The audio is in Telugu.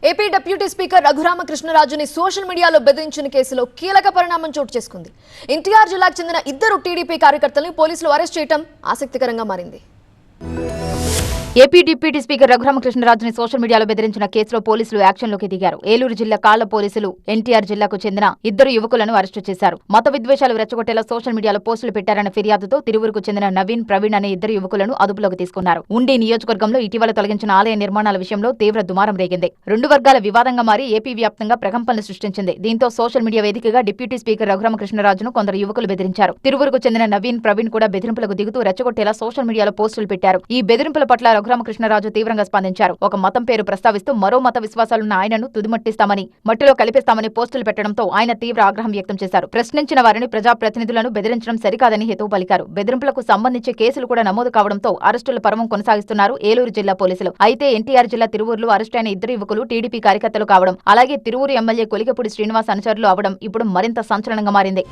ఏపీ డిప్యూటీ స్పీకర్ రఘురామకృష్ణరాజుని సోషల్ మీడియాలో బెదిరించిన కేసులో కీలక పరిణామం చోటు చేసుకుంది. ఎన్టీఆర్ జిల్లాకు చెందిన ఇద్దరు టీడీపీ కార్యకర్తలను పోలీసులు అరెస్ట్ చేయడం ఆసక్తికరంగా మారింది. ఏపీ డిప్యూటీ స్పీకర్ రఘురామకృష్ణరాజుని సోషల్ మీడియాలో బెదిరించిన కేసులో పోలీసులు యాక్షన్లోకి దిగారు. ఏలూరు జిల్లా కాళ్ల పోలీసులు ఎన్టీఆర్ జిల్లాకు చెందిన ఇద్దరు యువకులను అరెస్టు చేశారు. మత విద్వేషాలు రెచ్చగొట్టేలా సోషల్ మీడియాలో పోస్టులు పెట్టారన్న ఫిర్యాదుతో తిరువురుకు చెందిన నవీన్, ప్రవీణ్ అనే ఇద్దరు యువకులను అదుపులోకి తీసుకున్నారు. ఉండి నియోజకవర్గంలో ఇటీవల తొలగించిన ఆలయ నిర్మాణాల విషయంలో తీవ్ర దుమారం రేగింది. రెండు వర్గాల వివాదంగా మారి ఏపీ వ్యాప్తంగా ప్రకంపనలు సృష్టించింది. దీంతో సోషల్ మీడియా వేదికగా డిప్యూటీ స్పీకర్ రఘురామకృష్ణరాజును కొందరు యువకులు బెదిరించారు. తిరువురుకు చెందిన నవీన్, ప్రవీణ్ కూడా బెదిరింపులకు దిగుతూ రెచ్చగొట్టేలా సోషల్ మీడియాలో పోస్టులు పెట్టారు. ఈ బెదిరింపుల పట్ల రఘురామకృష్ణరాజు తీవ్రంగా స్పందించారు. ఒక మతం పేరు ప్రస్తావిస్తూ మరో మత విశ్వాసాలున్న ఆయనను తుదిమట్టిస్తామని, మట్టిలో కలిపిస్తామని పోస్టులు పెట్టడంతో ఆయన తీవ్ర ఆగ్రహం వ్యక్తం చేశారు. ప్రశ్నించిన వారిని, ప్రజాప్రతినిధులను బెదిరించడం సరికాదని హితవు పలికారు. బెదిరింపులకు సంబంధించి కేసులు కూడా నమోదు కావడంతో అరెస్టుల పర్వం కొనసాగిస్తున్నారు ఏలూరు జిల్లా పోలీసులు. అయితే ఎన్టీఆర్ జిల్లా తిరువూరులో అరెస్టైన ఇద్దరు యువకులు టీడీపీ కార్యకర్తలు కావడం, అలాగే తిరువూరు ఎమ్మెల్యే కొలికపూడి శ్రీనివాస్ అనుచరులు అవడం ఇప్పుడు మరింత సంచలనంగా మారింది.